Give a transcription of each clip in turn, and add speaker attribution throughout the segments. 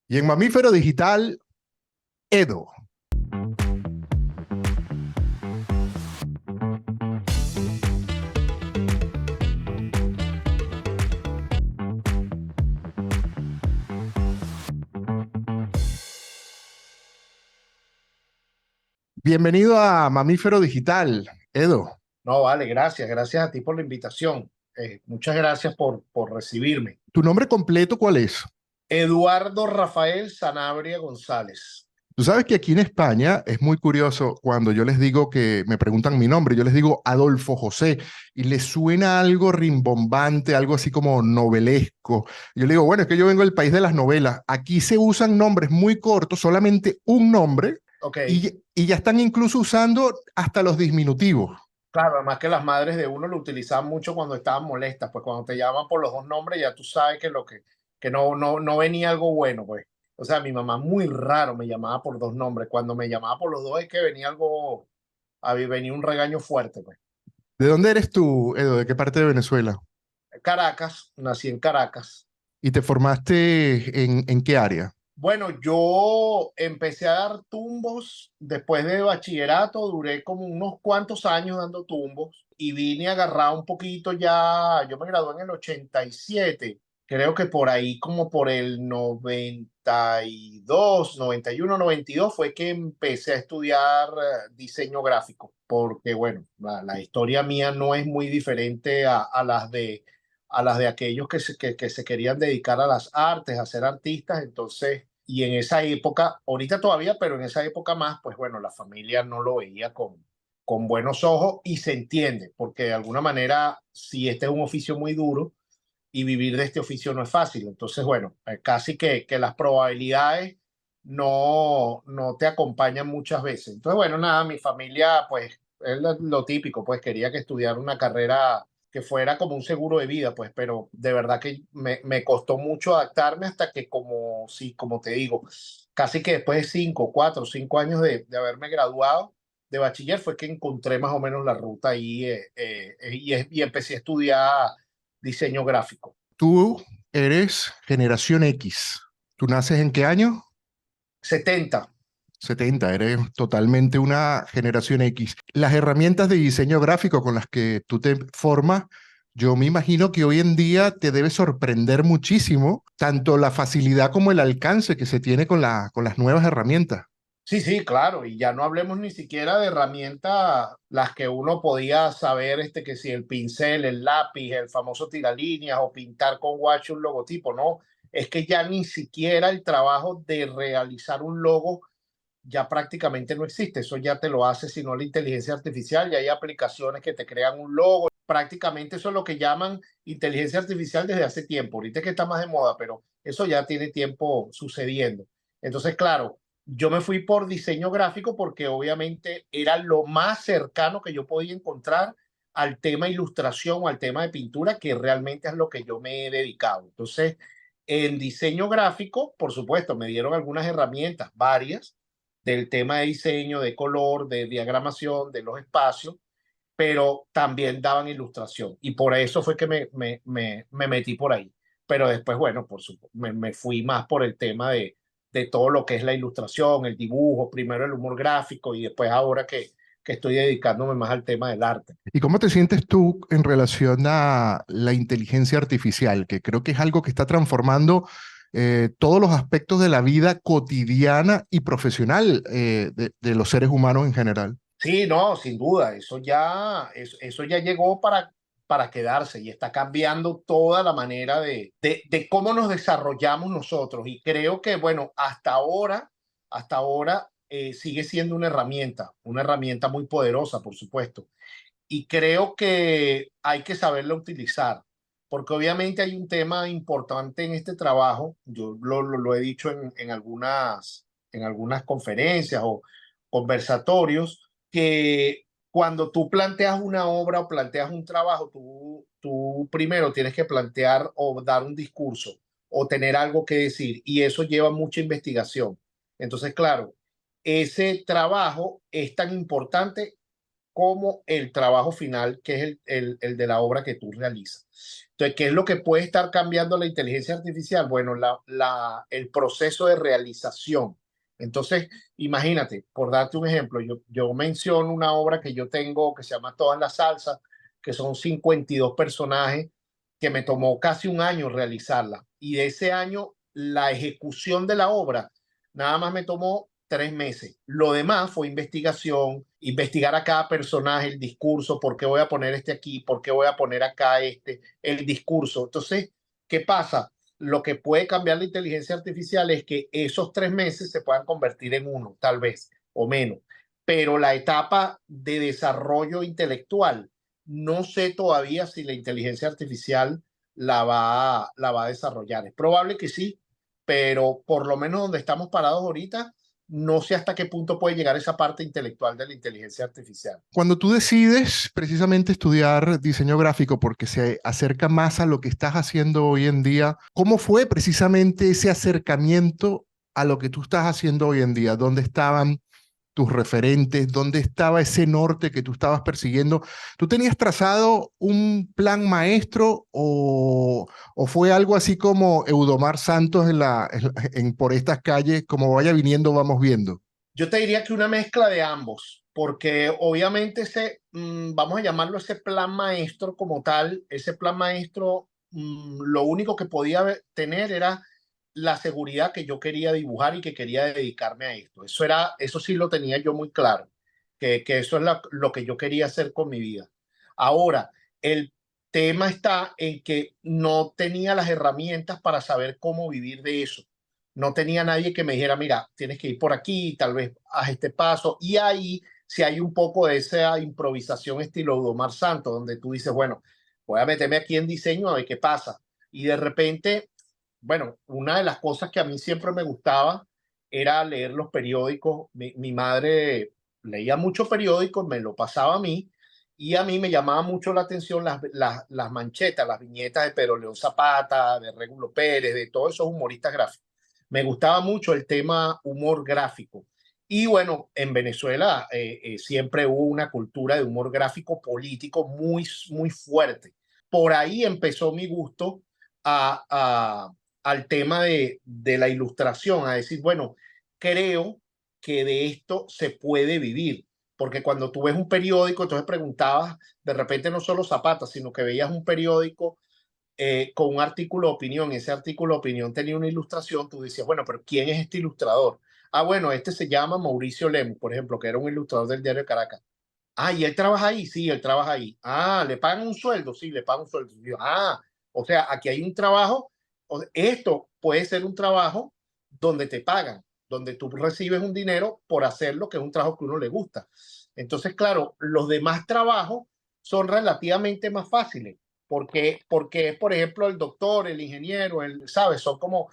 Speaker 1: Y en Mamífero Digital, Edo. Bienvenido a Mamífero Digital, Edo.
Speaker 2: No, vale, gracias a ti por la invitación. Muchas gracias por recibirme.
Speaker 1: ¿Tu nombre completo cuál es?
Speaker 2: Eduardo Rafael Sanabria González.
Speaker 1: Tú sabes que aquí en España es muy curioso cuando yo les digo que me preguntan mi nombre, yo les digo Adolfo José y les suena algo rimbombante, algo así como novelesco. Yo le digo, bueno, es que yo vengo del país de las novelas. Aquí se usan nombres muy cortos, solamente un nombre,
Speaker 2: Ok,
Speaker 1: y ya están incluso usando hasta los disminutivos.
Speaker 2: claro, además que las madres de uno lo utilizaban mucho cuando estaban molestas, pues cuando te llaman por los dos nombres ya tú sabes que no venía algo bueno, pues. O sea, mi mamá muy raro me llamaba por dos nombres. Cuando me llamaba por los dos es que venía algo, venía un regaño fuerte, pues.
Speaker 1: ¿De dónde eres tú, Edo? ¿De qué parte de Venezuela?
Speaker 2: Caracas, nací en Caracas.
Speaker 1: ¿Y te formaste en qué área?
Speaker 2: Bueno, yo empecé a dar tumbos después de bachillerato, duré como unos cuantos años dando tumbos y vine a agarrar un poquito ya, yo me gradué en el 87, creo que por ahí como por el 92, 91, 92 fue que empecé a estudiar diseño gráfico, porque bueno, la historia mía no es muy diferente a las de aquellos que se querían dedicar a las artes, a ser artistas. Entonces, y en esa época, ahorita todavía, pero en esa época más, pues bueno, la familia no lo veía con buenos ojos y se entiende, porque de alguna manera, si este es un oficio muy duro y vivir de este oficio no es fácil, entonces, bueno, casi que las probabilidades no te acompañan muchas veces. Entonces, bueno, nada, mi familia, pues, es lo típico, pues quería que estudiara una carrera que fuera como un seguro de vida, pues, pero de verdad que me costó mucho adaptarme hasta que como, sí, como te digo, casi que después de 4 o 5 años de haberme graduado de bachiller fue que encontré más o menos la ruta ahí y empecé a estudiar diseño gráfico.
Speaker 1: Tú eres generación X. ¿Tú naces en qué año?
Speaker 2: 70.
Speaker 1: 70. Eres totalmente una generación X. Las herramientas de diseño gráfico con las que tú te formas, yo me imagino que hoy en día te debe sorprender muchísimo, tanto la facilidad como el alcance que se tiene con las nuevas herramientas.
Speaker 2: Sí, sí, claro, y ya no hablemos ni siquiera de herramientas, las que uno podía saber, que si el pincel, el lápiz, el famoso tiralíneas o pintar con guache un logotipo, no, es que ya ni siquiera el trabajo de realizar un logo ya prácticamente no existe, eso ya te lo hace sino la inteligencia artificial, ya hay aplicaciones que te crean un logo, prácticamente eso es lo que llaman inteligencia artificial desde hace tiempo, ahorita es que está más de moda, pero eso ya tiene tiempo sucediendo. Entonces, claro, yo me fui por diseño gráfico porque obviamente era lo más cercano que yo podía encontrar al tema ilustración o al tema de pintura, que realmente es lo que yo me he dedicado. Entonces, en diseño gráfico, por supuesto, me dieron algunas herramientas, varias, del tema de diseño, de color, de diagramación, de los espacios, pero también daban ilustración. Y por eso fue que me metí por ahí. Pero después, bueno, por supuesto, me fui más por el tema de todo lo que es la ilustración, el dibujo, primero el humor gráfico y después ahora que estoy dedicándome más al tema del arte.
Speaker 1: ¿Y cómo te sientes tú en relación a la inteligencia artificial, que creo que es algo que está transformando todos los aspectos de la vida cotidiana y profesional de los seres humanos en general?
Speaker 2: Sí, no, sin duda, eso ya llegó para quedarse y está cambiando toda la manera de cómo nos desarrollamos nosotros. Y creo que, bueno, hasta ahora sigue siendo una herramienta muy poderosa, por supuesto. Y creo que hay que saberla utilizar, porque obviamente hay un tema importante en este trabajo, yo lo he dicho en algunas conferencias o conversatorios, que cuando tú planteas una obra o planteas un trabajo, tú primero tienes que plantear o dar un discurso o tener algo que decir, y eso lleva mucha investigación. Entonces, claro, ese trabajo es tan importante como el trabajo final, que es el de la obra que tú realizas. Entonces, ¿qué es lo que puede estar cambiando la inteligencia artificial? Bueno, el proceso de realización. Entonces, imagínate, por darte un ejemplo, yo menciono una obra que yo tengo que se llama Todas las salsas, que son 52 personajes, que me tomó casi un año realizarla. Y de ese año, la ejecución de la obra, nada más me tomó 3 meses. Lo demás fue investigación, investigar a cada personaje, el discurso, por qué voy a poner este aquí, por qué voy a poner acá este, el discurso. Entonces, ¿qué pasa? Lo que puede cambiar la inteligencia artificial es que esos 3 meses se puedan convertir en uno, tal vez, o menos. Pero la etapa de desarrollo intelectual, no sé todavía si la inteligencia artificial la va a desarrollar. Es probable que sí, pero por lo menos donde estamos parados ahorita, no sé hasta qué punto puede llegar esa parte intelectual de la inteligencia artificial.
Speaker 1: Cuando tú decides precisamente estudiar diseño gráfico porque se acerca más a lo que estás haciendo hoy en día, ¿cómo fue precisamente ese acercamiento a lo que tú estás haciendo hoy en día? ¿Dónde estaban tus referentes? ¿Dónde estaba ese norte que tú estabas persiguiendo? ¿Tú tenías trazado un plan maestro o fue algo así como Eudomar Santos por estas calles, como vaya viniendo, vamos viendo?
Speaker 2: Yo te diría que una mezcla de ambos, porque obviamente vamos a llamarlo ese plan maestro como tal, ese plan maestro, lo único que podía tener era la seguridad que yo quería dibujar y que quería dedicarme a esto. Eso sí lo tenía yo muy claro, que eso es lo que yo quería hacer con mi vida. Ahora, el tema está en que no tenía las herramientas para saber cómo vivir de eso. No tenía nadie que me dijera, mira, tienes que ir por aquí, tal vez haz este paso. Y ahí si hay un poco de esa improvisación estilo Udomar Santos, donde tú dices, bueno, voy a meterme aquí en diseño a ver qué pasa. Y de repente, bueno, una de las cosas que a mí siempre me gustaba era leer los periódicos. Mi madre leía muchos periódicos, me lo pasaba a mí, y a mí me llamaba mucho la atención las manchetas, las viñetas de Pedro León Zapata, de Régulo Pérez, de todos esos humoristas gráficos. Me gustaba mucho el tema humor gráfico. Y bueno, en Venezuela siempre hubo una cultura de humor gráfico político muy, muy fuerte. Por ahí empezó mi gusto a, a, al tema de la ilustración, a decir, bueno, creo que de esto se puede vivir. Porque cuando tú ves un periódico, entonces preguntabas, de repente no solo Zapata, sino que veías un periódico con un artículo de opinión, ese artículo de opinión tenía una ilustración, tú decías, bueno, pero ¿quién es este ilustrador? Ah, bueno, este se llama Mauricio Lemus, por ejemplo, que era un ilustrador del diario de Caracas. Ah, ¿y él trabaja ahí? Sí, él trabaja ahí. Ah, ¿le pagan un sueldo? Sí, le pagan un sueldo. Ah, o sea, aquí hay un trabajo. Esto puede ser un trabajo donde te pagan, donde tú recibes un dinero por hacerlo, que es un trabajo que uno le gusta. Entonces, claro, los demás trabajos son relativamente más fáciles, porque por ejemplo, el doctor, el ingeniero, ¿sabes? Son como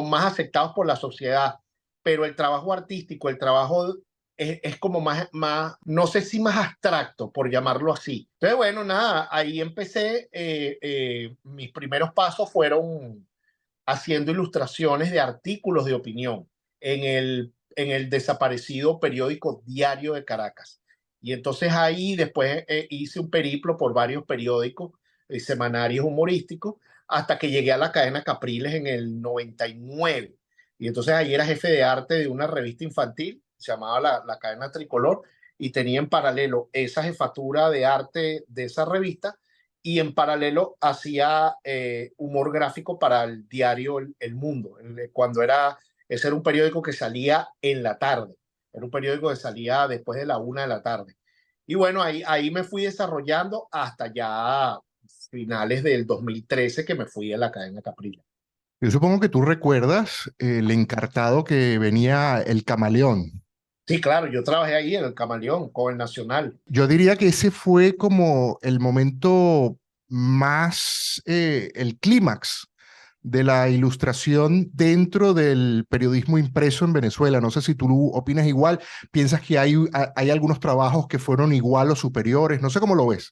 Speaker 2: más aceptados por la sociedad. Pero el trabajo artístico, el trabajo es como no sé si más abstracto, por llamarlo así. Entonces, bueno, nada, ahí empecé, mis primeros pasos fueron haciendo ilustraciones de artículos de opinión en el desaparecido periódico Diario de Caracas. Y entonces ahí después hice un periplo por varios periódicos semanarios humorísticos hasta que llegué a la cadena Capriles en el 99. Y entonces ahí era jefe de arte de una revista infantil, se llamaba la cadena Tricolor, y tenía en paralelo esa jefatura de arte de esa revista y en paralelo hacía humor gráfico para el diario El Mundo, ese era un periódico que salía en la tarde, era un periódico que salía después de la 1 de la tarde. Y bueno, ahí me fui desarrollando hasta ya finales del 2013 que me fui a la cadena Caprila.
Speaker 1: Yo supongo que tú recuerdas el encartado que venía el camaleón.
Speaker 2: Sí, claro, yo trabajé ahí en el Camaleón con el Nacional.
Speaker 1: Yo diría que ese fue como el momento más, el clímax de la ilustración dentro del periodismo impreso en Venezuela. No sé si tú opinas igual, piensas que hay algunos trabajos que fueron igual o superiores, no sé cómo lo ves.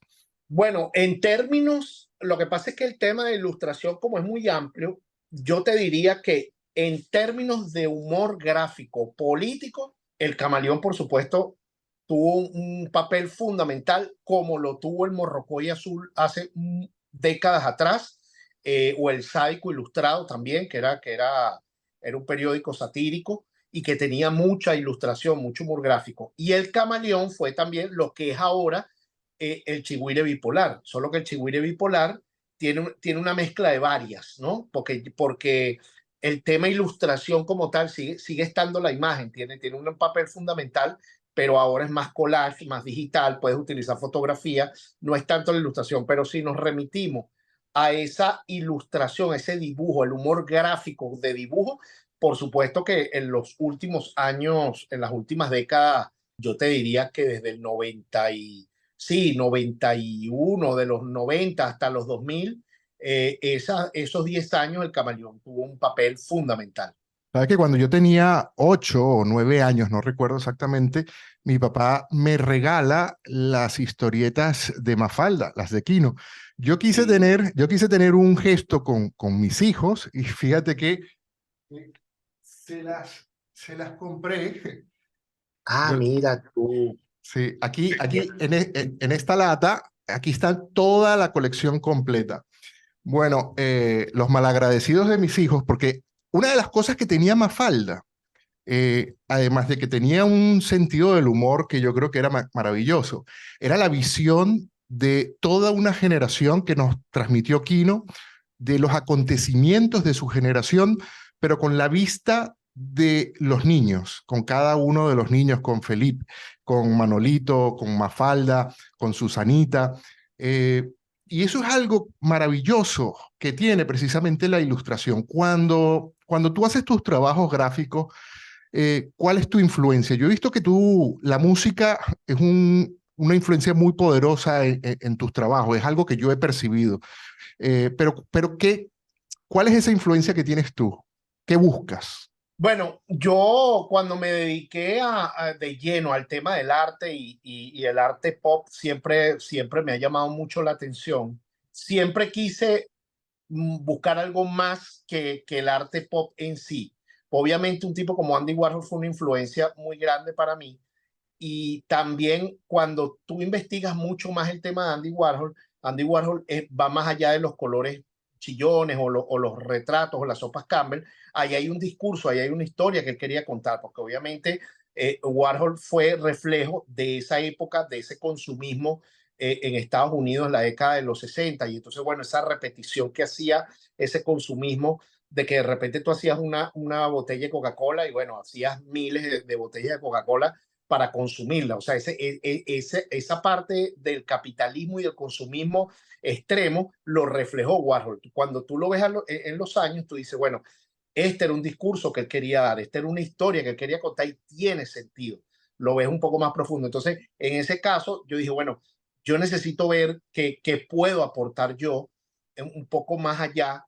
Speaker 2: Bueno, en términos, lo que pasa es que el tema de ilustración, como es muy amplio, yo te diría que en términos de humor gráfico político, el Camaleón, por supuesto, tuvo un papel fundamental como lo tuvo el Morrocoy Azul hace décadas atrás, o el Sádico Ilustrado también, era un periódico satírico y que tenía mucha ilustración, mucho humor gráfico. Y el Camaleón fue también lo que es ahora el Chigüire Bipolar, solo que el Chigüire Bipolar tiene una mezcla de varias, ¿no? Porque el tema ilustración como tal sigue estando la imagen, tiene un papel fundamental, pero ahora es más collage, más digital, puedes utilizar fotografía, no es tanto la ilustración, pero si nos remitimos a esa ilustración, a ese dibujo, el humor gráfico de dibujo, por supuesto que en los últimos años, en las últimas décadas, yo te diría que desde el 91, de los 90 hasta los 2000, esos 10 años el Camaleón tuvo un papel fundamental.
Speaker 1: Sabes que cuando yo tenía 8 o 9 años, no recuerdo exactamente, mi papá me regala las historietas de Mafalda, las de Kino.
Speaker 2: Sí.
Speaker 1: Yo quise tener un gesto con mis hijos y fíjate que se las, se las compré.
Speaker 2: Ah,
Speaker 1: Yo,
Speaker 2: mira tú.
Speaker 1: sí, aquí en esta lata, aquí está toda la colección completa. Bueno, los malagradecidos de mis hijos, porque una de las cosas que tenía Mafalda, además de que tenía un sentido del humor que yo creo que era maravilloso, era la visión de toda una generación que nos transmitió Kino, de los acontecimientos de su generación, pero con la vista de los niños, con cada uno de los niños, con Felipe, con Manolito, con Mafalda, con Susanita. Eh, y eso es algo maravilloso que tiene precisamente la ilustración. Cuando tú haces tus trabajos gráficos, ¿cuál es tu influencia? Yo he visto que la música es una influencia muy poderosa en tus trabajos, es algo que yo he percibido. Pero ¿cuál es esa influencia que tienes tú? ¿Qué buscas?
Speaker 2: Bueno, yo cuando me dediqué de lleno al tema del arte y el arte pop, siempre me ha llamado mucho la atención. Siempre quise buscar algo más que el arte pop en sí. Obviamente un tipo como Andy Warhol fue una influencia muy grande para mí, y también cuando tú investigas mucho más el tema de Andy Warhol va más allá de los colores chillones o los retratos o las sopas Campbell. Ahí hay un discurso, ahí hay una historia que él quería contar, porque obviamente Warhol fue reflejo de esa época, de ese consumismo en Estados Unidos en la década de los 60. Y entonces, bueno, esa repetición que hacía ese consumismo, de que de repente tú hacías una botella de Coca-Cola y bueno, hacías miles de botellas de Coca-Cola para consumirla. O sea, esa parte del capitalismo y del consumismo extremo lo reflejó Warhol. Cuando tú lo ves en los años, tú dices, bueno, este era un discurso que él quería dar, esta era una historia que él quería contar y tiene sentido. Lo ves un poco más profundo. Entonces, en ese caso, yo dije, bueno, yo necesito ver qué puedo aportar yo un poco más allá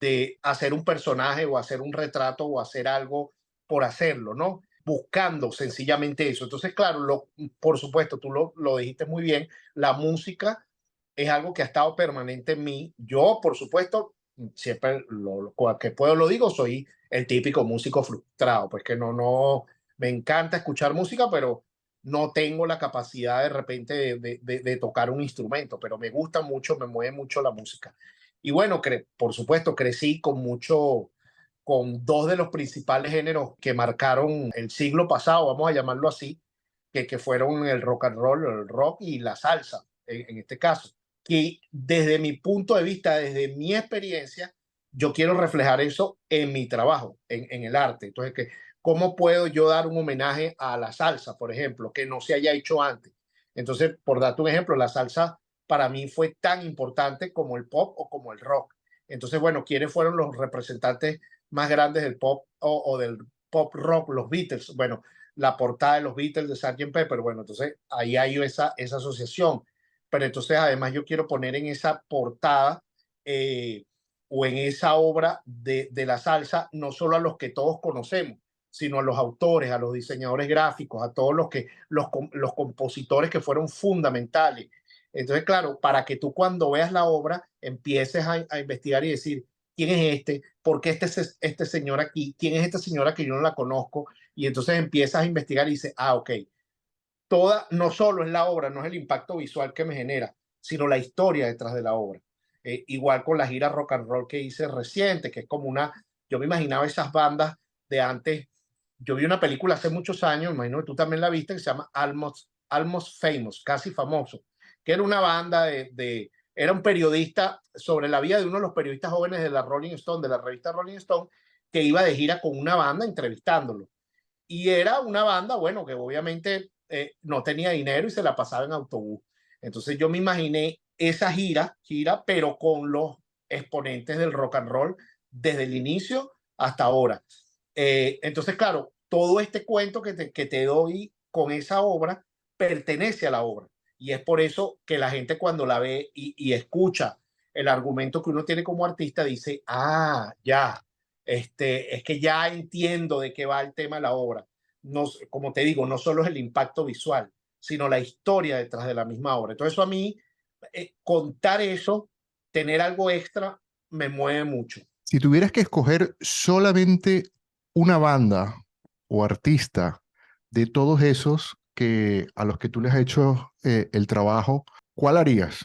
Speaker 2: de hacer un personaje o hacer un retrato o hacer algo por hacerlo, ¿no? Buscando sencillamente eso. Entonces, claro, por supuesto, tú lo dijiste muy bien, la música es algo que ha estado permanente en mí. Yo, por supuesto, siempre que puedo lo digo, soy el típico músico frustrado, pues que no, me encanta escuchar música, pero no tengo la capacidad de repente de tocar un instrumento, pero me gusta mucho, me mueve mucho la música. Y bueno, por supuesto, crecí con dos de los principales géneros que marcaron el siglo pasado, vamos a llamarlo así, que fueron el rock and roll, el rock y la salsa, en este caso. Que desde mi punto de vista, desde mi experiencia, yo quiero reflejar eso en mi trabajo, en el arte. Entonces, ¿cómo puedo yo dar un homenaje a la salsa, por ejemplo, que no se haya hecho antes? Entonces, por darte un ejemplo, la salsa para mí fue tan importante como el pop o como el rock. Entonces, bueno, ¿quiénes fueron los representantes más grandes del pop o del pop rock? Los Beatles. Bueno, la portada de los Beatles de Sgt. Pepper. Bueno, entonces ahí hay esa asociación. Pero entonces además yo quiero poner en esa portada eh, o en esa obra de la salsa, no solo a los que todos conocemos, sino a los autores, a los diseñadores gráficos, a todos los compositores que fueron fundamentales. Entonces, claro, para que tú cuando veas la obra empieces a investigar y decir, ¿quién es este? ¿Por qué este señor aquí? ¿Quién es esta señora que yo no la conozco? Y entonces empiezas a investigar y dices, ah, ok, no solo es la obra, no es el impacto visual que me genera, sino la historia detrás de la obra. Igual con la gira rock and roll que hice reciente, que es como yo me imaginaba esas bandas de antes. Yo vi una película hace muchos años, imagino que tú también la viste, que se llama Almost Famous, casi famoso, que era una banda era un periodista sobre la vida de uno de los periodistas jóvenes de la Rolling Stone, de la revista Rolling Stone, que iba de gira con una banda entrevistándolo. Y era una banda, bueno, que obviamente no tenía dinero y se la pasaba en autobús. Entonces yo me imaginé esa gira, pero con los exponentes del rock and roll desde el inicio hasta ahora. Entonces, claro, todo este cuento que te doy con esa obra pertenece a la obra. Y es por eso que la gente cuando la ve y escucha el argumento que uno tiene como artista, dice, ah, ya, es que ya entiendo de qué va el tema de la obra. No, como te digo, no solo es el impacto visual, sino la historia detrás de la misma obra. Entonces, eso a mí, contar eso, tener algo extra, me mueve mucho.
Speaker 1: Si tuvieras que escoger solamente una banda o artista de todos esos a los que tú les has hecho el trabajo, ¿cuál harías?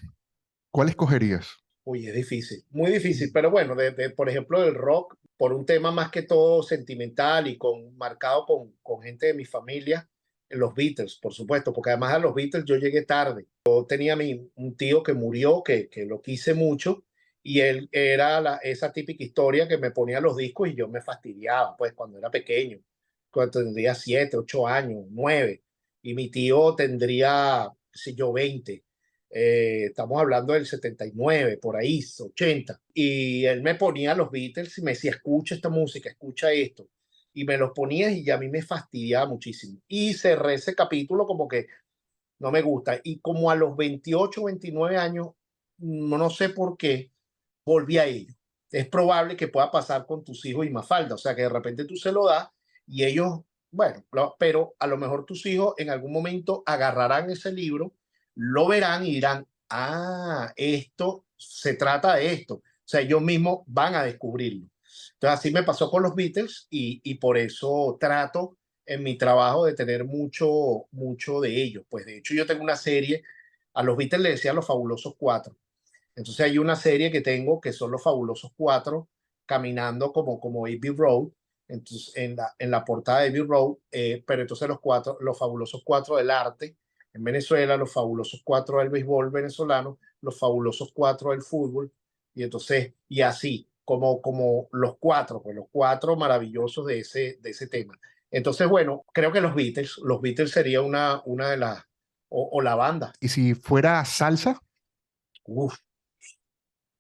Speaker 1: ¿Cuál escogerías?
Speaker 2: Uy, es difícil, muy difícil, pero bueno, por ejemplo, del rock, por un tema más que todo sentimental y marcado con gente de mi familia, los Beatles, por supuesto, porque además a los Beatles yo llegué tarde. Yo tenía un tío que murió, que lo quise mucho, y él era esa típica historia que me ponía los discos y yo me fastidiaba, pues cuando era pequeño, cuando tendría 7, 8 años, 9, y mi tío tendría, qué sé yo, 20. Estamos hablando del 79, por ahí, 80. Y él me ponía los Beatles y me decía, escucha esta música, escucha esto. Y me los ponía y a mí me fastidiaba muchísimo. Y cerré ese capítulo como que no me gusta. Y como a los 28, 29 años, no sé por qué, volví a ello. Es probable que pueda pasar con tus hijos y Mafalda. O sea, que de repente tú se lo das y ellos, bueno, pero a lo mejor tus hijos en algún momento agarrarán ese libro, lo verán y dirán, ah, esto se trata de esto. O sea, ellos mismos van a descubrirlo. Entonces, así me pasó con los Beatles y por eso trato en mi trabajo de tener mucho de ellos. Pues de hecho, yo tengo una serie, a los Beatles le decía Los Fabulosos Cuatro. Entonces hay una serie que tengo que son Los Fabulosos Cuatro caminando como Abbey Road, entonces en la portada de Abbey Road, pero entonces los Fabulosos Cuatro del arte en Venezuela, los Fabulosos Cuatro del béisbol venezolano, los Fabulosos Cuatro del fútbol, y entonces, y así, como pues los cuatro maravillosos de ese tema. Entonces, bueno, creo que los Beatles sería una de las, o la banda.
Speaker 1: Y si fuera salsa,
Speaker 2: Uf,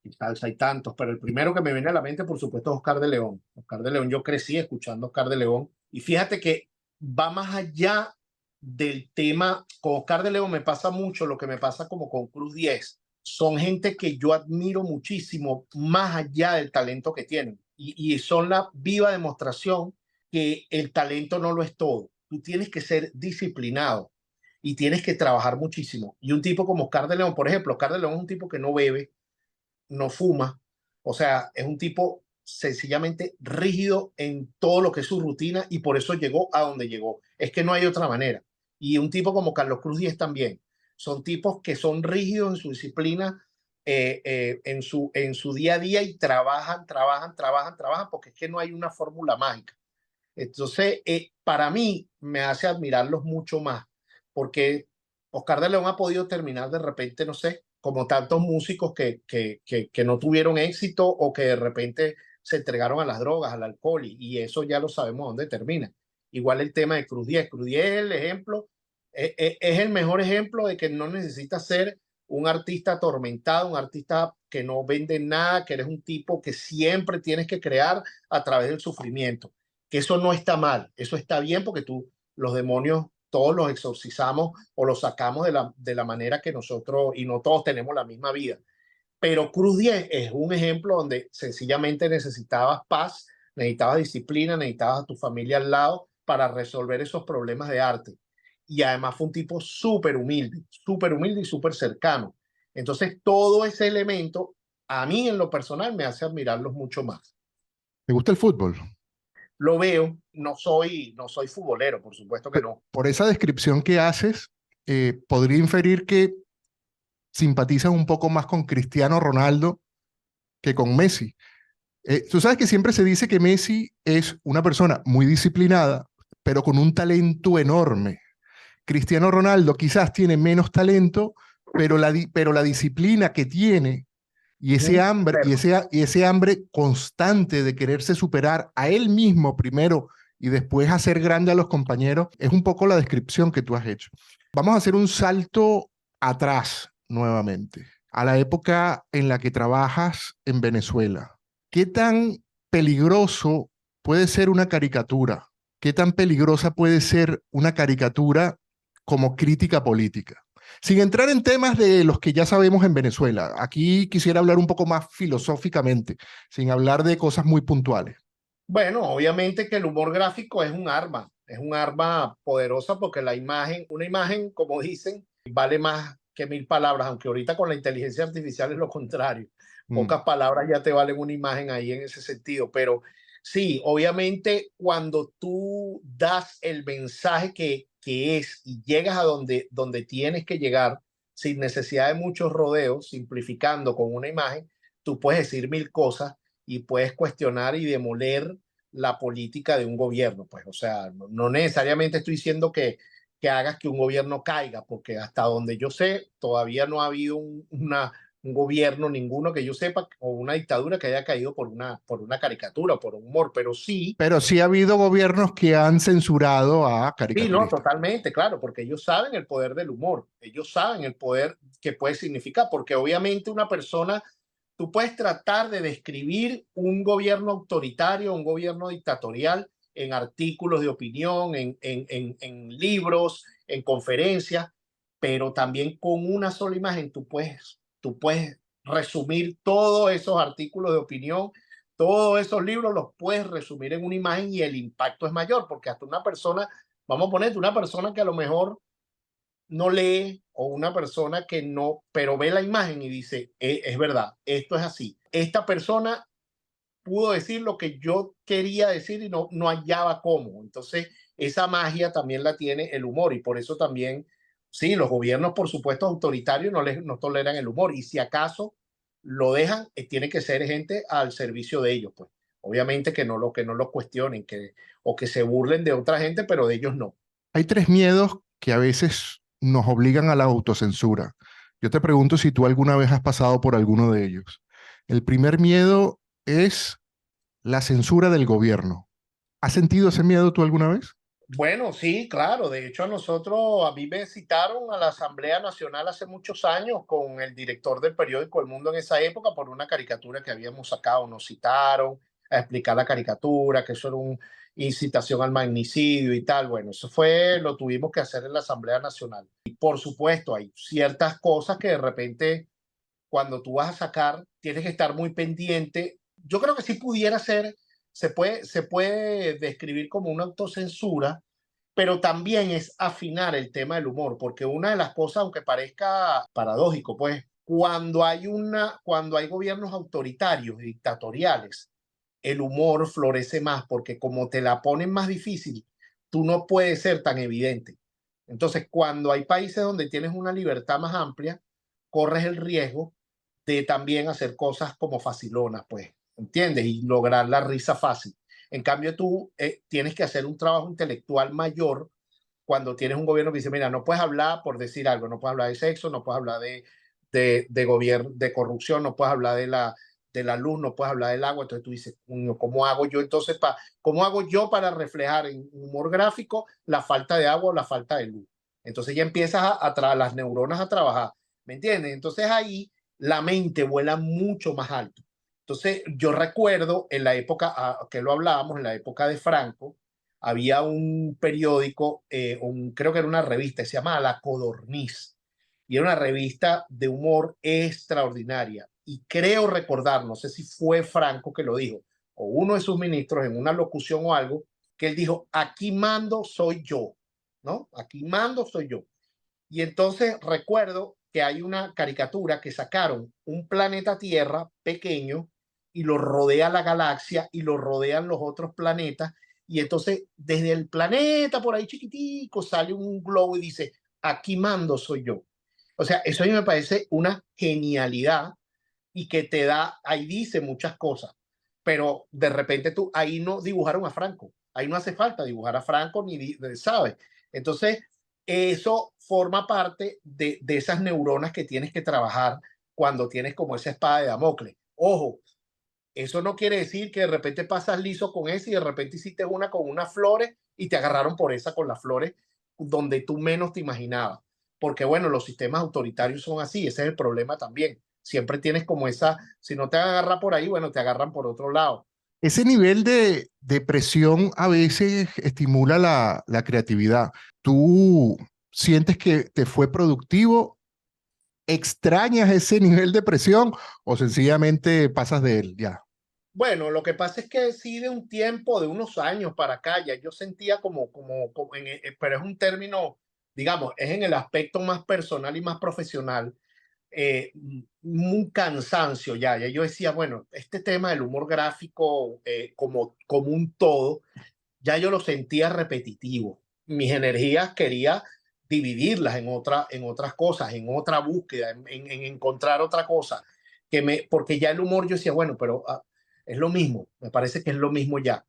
Speaker 2: y salsa hay tantos, pero el primero que me viene a la mente, por supuesto, es Oscar de León. Oscar de León, yo crecí escuchando Oscar de León y fíjate que va más allá del tema. Con Oscar de León me pasa mucho lo que me pasa como con Cruz 10. Son gente que yo admiro muchísimo, más allá del talento que tienen. Y son la viva demostración que el talento no lo es todo. Tú tienes que ser disciplinado y tienes que trabajar muchísimo. Y un tipo como Oscar de León, por ejemplo, Oscar de León es un tipo que no bebe, no fuma, o sea, es un tipo sencillamente rígido en todo lo que es su rutina y por eso llegó a donde llegó. Es que no hay otra manera. Y un tipo como Carlos Cruz Díez también. Son tipos que son rígidos en su disciplina, en su día a día y trabajan, porque es que no hay una fórmula mágica. Entonces, para mí me hace admirarlos mucho más, porque Oscar de León ha podido terminar de repente, no sé, como tantos músicos que no tuvieron éxito o que de repente se entregaron a las drogas, al alcohol, y eso ya lo sabemos dónde termina. Igual el tema de Cruz 10. Cruz 10 es el ejemplo, es el mejor ejemplo de que no necesitas ser un artista atormentado, un artista que no vende nada, que eres un tipo que siempre tienes que crear a través del sufrimiento, que eso no está mal, eso está bien porque los demonios todos los exorcizamos o los sacamos de la manera que nosotros, y no todos tenemos la misma vida. Pero Cruz 10 es un ejemplo donde sencillamente necesitabas paz, necesitabas disciplina, necesitabas a tu familia al lado para resolver esos problemas de arte. Y además fue un tipo súper humilde y súper cercano. Entonces todo ese elemento a mí en lo personal me hace admirarlos mucho más.
Speaker 1: ¿te gusta el fútbol?
Speaker 2: Lo veo, no soy futbolero, por supuesto que no.
Speaker 1: Por esa descripción que haces, podría inferir que simpatizan un poco más con Cristiano Ronaldo que con Messi. Tú sabes que siempre se dice que Messi es una persona muy disciplinada, pero con un talento enorme. Cristiano Ronaldo quizás tiene menos talento, pero la disciplina que tiene y ese
Speaker 2: Ujú.
Speaker 1: hambre, y ese hambre constante de quererse superar a él mismo primero y después hacer grande a los compañeros, es un poco la descripción que tú has hecho. Vamos a hacer un salto atrás nuevamente, a la época en la que trabajas en Venezuela. ¿Qué tan peligroso puede ser una caricatura? ¿Qué tan peligrosa puede ser una caricatura como crítica política? Sin entrar en temas de los que ya sabemos en Venezuela, aquí quisiera hablar un poco más filosóficamente, sin hablar de cosas muy puntuales.
Speaker 2: Bueno, obviamente que el humor gráfico es un arma poderosa porque la imagen, una imagen, como dicen, vale más que mil palabras, aunque ahorita con la inteligencia artificial es lo contrario.
Speaker 1: Mm.
Speaker 2: Pocas palabras ya te valen una imagen ahí en ese sentido, pero sí, obviamente cuando tú das el mensaje que es y llegas a donde tienes que llegar sin necesidad de muchos rodeos, simplificando con una imagen, tú puedes decir mil cosas y puedes cuestionar y demoler la política de un gobierno. Pues, o sea, no necesariamente estoy diciendo que hagas que un gobierno caiga, porque hasta donde yo sé, todavía no ha habido un gobierno, ninguno que yo sepa, o una dictadura que haya caído por una caricatura o por un humor, pero sí.
Speaker 1: Pero sí ha habido gobiernos que han censurado a
Speaker 2: Sí, no,
Speaker 1: caricaturistas.
Speaker 2: totalmente, claro, porque ellos saben el poder del humor, ellos saben el poder que puede significar, porque obviamente una persona, tú puedes tratar de describir un gobierno autoritario, un gobierno dictatorial en artículos de opinión, en libros, en conferencias, pero también con una sola imagen tú puedes resumir todos esos artículos de opinión, todos esos libros los puedes resumir en una imagen y el impacto es mayor, porque hasta una persona, vamos a ponerte una persona que a lo mejor no lee o una persona que no, pero ve la imagen y dice, es verdad, esto es así. Esta persona pudo decir lo que yo quería decir y no hallaba cómo. Entonces, esa magia también la tiene el humor y por eso también, sí, los gobiernos, por supuesto, autoritarios no toleran el humor y si acaso lo dejan, tiene que ser gente al servicio de ellos, pues. Obviamente que no lo cuestionen o que se burlen de otra gente, pero de ellos no.
Speaker 1: Hay tres miedos que a veces nos obligan a la autocensura. Yo te pregunto si tú alguna vez has pasado por alguno de ellos. El primer miedo es la censura del gobierno. ¿Has sentido ese miedo tú alguna vez?
Speaker 2: Bueno, sí, claro. De hecho, a mí me citaron a la Asamblea Nacional hace muchos años con el director del periódico El Mundo en esa época por una caricatura que habíamos sacado. Nos citaron a explicar la caricatura, que eso era una incitación al magnicidio y tal. Bueno, lo tuvimos que hacer en la Asamblea Nacional. Y por supuesto, hay ciertas cosas que de repente cuando tú vas a sacar, tienes que estar muy pendiente. Yo creo que sí pudiera ser, se puede describir como una autocensura, pero también es afinar el tema del humor, porque una de las cosas, aunque parezca paradójico, pues cuando hay gobiernos autoritarios y dictatoriales, el humor florece más, porque como te la ponen más difícil, tú no puedes ser tan evidente. Entonces, cuando hay países donde tienes una libertad más amplia, corres el riesgo de también hacer cosas como facilonas, pues, ¿entiendes? Y lograr la risa fácil. En cambio, tú tienes que hacer un trabajo intelectual mayor cuando tienes un gobierno que dice, mira, no puedes hablar por decir algo, no puedes hablar de sexo, no puedes hablar de gobierno, de corrupción, no puedes hablar de la luz, no puedes hablar del agua. Entonces tú dices, ¿cómo hago yo entonces cómo hago yo para reflejar en humor gráfico la falta de agua o la falta de luz? Entonces ya empiezas las neuronas a trabajar, ¿me entiendes? Entonces ahí la mente vuela mucho más alto. Entonces yo recuerdo en la época, que lo hablábamos, en la época de Franco, había un periódico, creo que era una revista, se llamaba La Codorniz, y era una revista de humor extraordinaria. Y creo recordar, no sé si fue Franco que lo dijo, o uno de sus ministros en una locución o algo, que él dijo, aquí mando soy yo, ¿no? Aquí mando soy yo. Y entonces recuerdo que hay una caricatura que sacaron un planeta Tierra pequeño y lo rodea la galaxia y lo rodean los otros planetas. Y entonces desde el planeta por ahí chiquitico sale un globo y dice, aquí mando soy yo. O sea, eso a mí me parece una genialidad y que te da, ahí dice muchas cosas, pero de repente tú, ahí no dibujaron a Franco, ahí no hace falta dibujar a Franco ni, ¿sabes? Entonces, eso forma parte de esas neuronas que tienes que trabajar cuando tienes como esa espada de Damocles. Ojo, eso no quiere decir que de repente pasas liso con esa y de repente hiciste una con unas flores y te agarraron por esa con las flores donde tú menos te imaginabas. Porque bueno, los sistemas autoritarios son así, ese es el problema también. Siempre tienes como esa, si no te agarran por ahí, bueno, te agarran por otro lado.
Speaker 1: Ese nivel de presión a veces estimula la creatividad. ¿Tú sientes que te fue productivo? ¿Extrañas ese nivel de presión o sencillamente pasas de él ya?
Speaker 2: Bueno, lo que pasa es que sí de un tiempo, de unos años para acá, ya yo sentía pero es un término, digamos, es en el aspecto más personal y más profesional, un cansancio ya. Ya yo decía, bueno, este tema del humor gráfico como un todo, ya yo lo sentía repetitivo. Mis energías quería dividirlas en otras cosas, en otra búsqueda, en encontrar otra cosa. Porque ya el humor yo decía, bueno, pero es lo mismo, me parece que es lo mismo ya.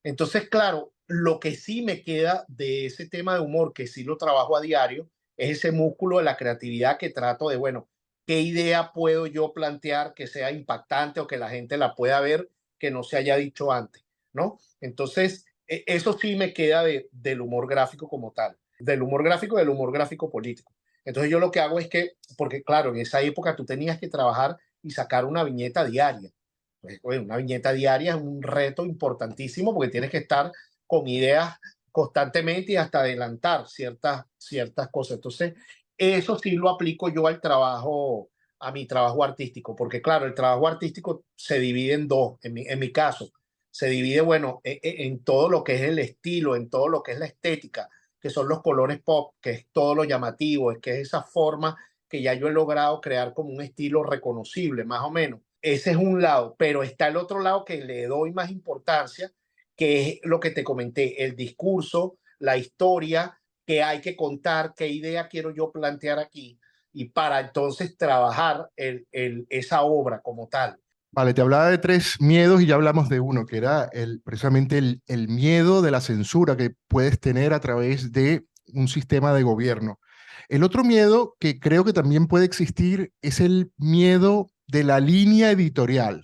Speaker 2: Entonces, claro, lo que sí me queda de ese tema de humor, que sí lo trabajo a diario, es ese músculo de la creatividad que trato de, bueno, ¿qué idea puedo yo plantear que sea impactante o que la gente la pueda ver que no se haya dicho antes? ¿No? Entonces, eso sí me queda del humor gráfico como tal, del humor gráfico y del humor gráfico político. Entonces yo lo que hago es que, porque claro, en esa época tú tenías que trabajar y sacar una viñeta diaria. Pues, bueno, una viñeta diaria es un reto importantísimo porque tienes que estar con ideas constantemente y hasta adelantar ciertas cosas. Entonces, eso sí lo aplico yo al trabajo, a mi trabajo artístico, porque claro, el trabajo artístico se divide en dos, en mi caso, se divide, bueno, en todo lo que es el estilo, en todo lo que es la estética, que son los colores pop, que es todo lo llamativo, es que es esa forma que ya yo he logrado crear como un estilo reconocible, más o menos. Ese es un lado, pero está el otro lado que le doy más importancia, que es lo que te comenté, el discurso, la historia que hay que contar, qué idea quiero yo plantear aquí, y para entonces trabajar esa obra como tal.
Speaker 1: Vale, te hablaba de tres miedos y ya hablamos de uno, que era precisamente el miedo de la censura que puedes tener a través de un sistema de gobierno. El otro miedo que creo que también puede existir es el miedo de la línea editorial,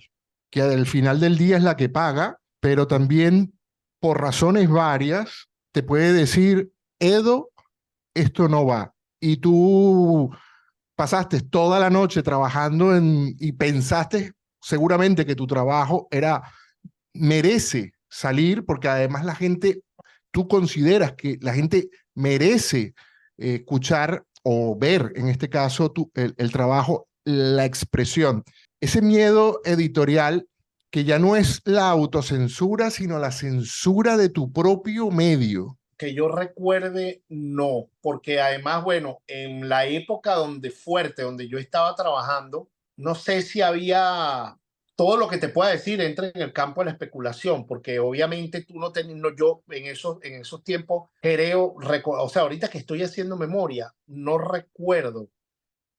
Speaker 1: que al final del día es la que paga, pero también por razones varias te puede decir, Edo, esto no va. Y tú pasaste toda la noche trabajando y pensaste seguramente que tu trabajo merece salir, porque además tú consideras que la gente merece escuchar o ver, en este caso, el trabajo, la expresión. Ese miedo editorial que ya no es la autocensura, sino la censura de tu propio medio.
Speaker 2: Que yo recuerde, no, porque además, bueno, en la época donde yo estaba trabajando, no sé si había todo lo que te pueda decir entra en el campo de la especulación, porque obviamente tú no tenías, no, yo en esos tiempos creo, o sea, ahorita que estoy haciendo memoria, no recuerdo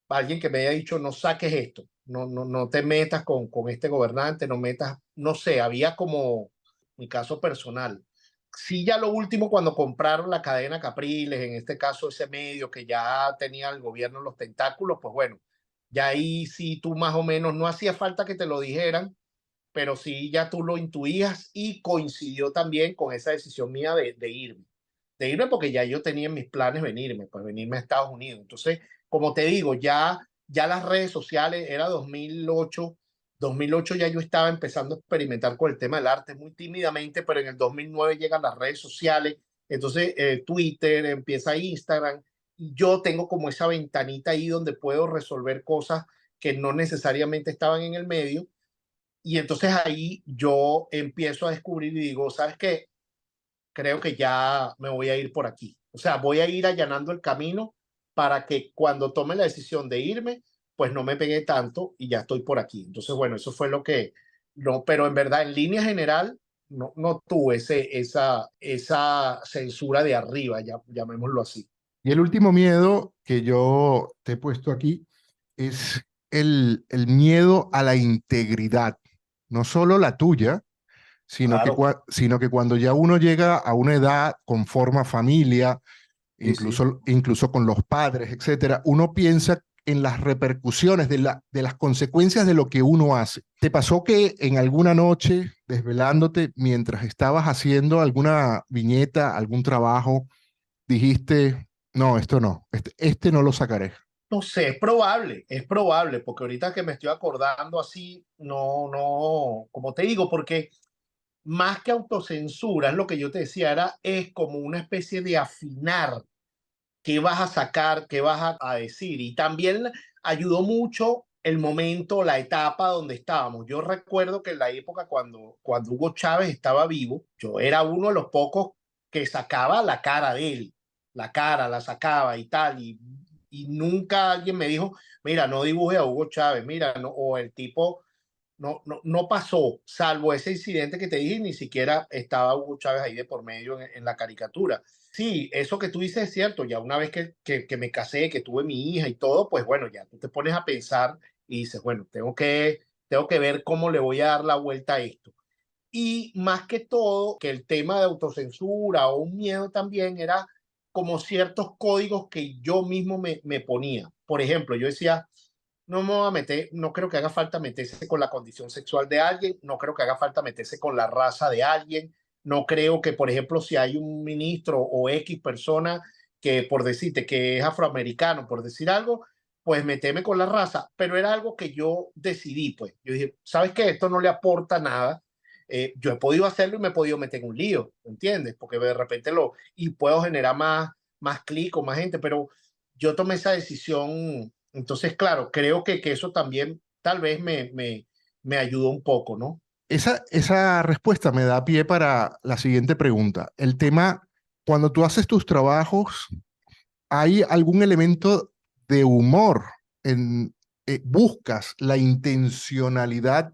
Speaker 2: alguien que me haya dicho, no saques esto, no te metas con este gobernante, no metas, no sé, había como mi caso personal. Sí, ya lo último, cuando compraron la cadena Capriles, en este caso ese medio que ya tenía el gobierno en los tentáculos, pues bueno, ya ahí sí tú más o menos, no hacía falta que te lo dijeran, pero sí ya tú lo intuías y coincidió también con esa decisión mía de irme porque ya yo tenía en mis planes venirme, pues venirme a Estados Unidos. Entonces, como te digo, ya las redes sociales, era 2008 ya yo estaba empezando a experimentar con el tema del arte muy tímidamente, pero en el 2009 llegan las redes sociales, entonces Twitter, empieza Instagram, y yo tengo como esa ventanita ahí donde puedo resolver cosas que no necesariamente estaban en el medio, y entonces ahí yo empiezo a descubrir y digo, ¿sabes qué? Creo que ya me voy a ir por aquí. O sea, voy a ir allanando el camino para que cuando tome la decisión de irme, pues no me pegué tanto y ya estoy por aquí. Entonces, bueno, eso fue lo que, no, pero en verdad, en línea general, no tuve esa censura de arriba, ya, llamémoslo así.
Speaker 1: Y el último miedo que yo te he puesto aquí es el miedo a la integridad, no solo la tuya,
Speaker 2: Claro,
Speaker 1: sino que cuando ya uno llega a una edad, conforma familia,
Speaker 2: sí, sí.
Speaker 1: incluso con los padres, etcétera, uno piensa en las repercusiones de las consecuencias de lo que uno hace. ¿Te pasó que en alguna noche, desvelándote, mientras estabas haciendo alguna viñeta, algún trabajo, dijiste, no, esto no, este no lo sacaré?
Speaker 2: No sé, es probable, porque ahorita que me estoy acordando así, no, no, como te digo, porque más que autocensura, es lo que yo te decía, es como una especie de afinar qué vas a sacar, qué vas a decir. Y también ayudó mucho el momento, la etapa donde estábamos. Yo recuerdo que en la época cuando Hugo Chávez estaba vivo, yo era uno de los pocos que sacaba la cara de él, la cara la sacaba y tal, y nunca alguien me dijo, mira, no dibuje a Hugo Chávez, mira, no, o el tipo no pasó, salvo ese incidente que te dije, ni siquiera estaba Hugo Chávez ahí de por medio en la caricatura. Sí, eso que tú dices es cierto, ya una vez que me casé, que tuve mi hija y todo, pues bueno, ya tú te pones a pensar y dices, bueno, tengo que ver cómo le voy a dar la vuelta a esto. Y más que todo, que el tema de autocensura o un miedo también era como ciertos códigos que yo mismo me ponía. Por ejemplo, yo decía, no me voy a meter, no creo que haga falta meterse con la condición sexual de alguien, no creo que haga falta meterse con la raza de alguien, no creo que, por ejemplo, si hay un ministro o X persona que, por decirte, que es afroamericano, por decir algo, pues meteme con la raza, pero era algo que yo decidí, pues. Yo dije, ¿sabes qué? Esto no le aporta nada. Yo he podido hacerlo y me he podido meter en un lío, ¿entiendes? Porque de repente y puedo generar más clic o más gente, pero yo tomé esa decisión. Entonces, claro, creo que eso también tal vez me ayudó un poco, ¿no?
Speaker 1: Esa respuesta me da pie para la siguiente pregunta. El tema, cuando tú haces tus trabajos, ¿hay algún elemento de humor? En, ¿Buscas la intencionalidad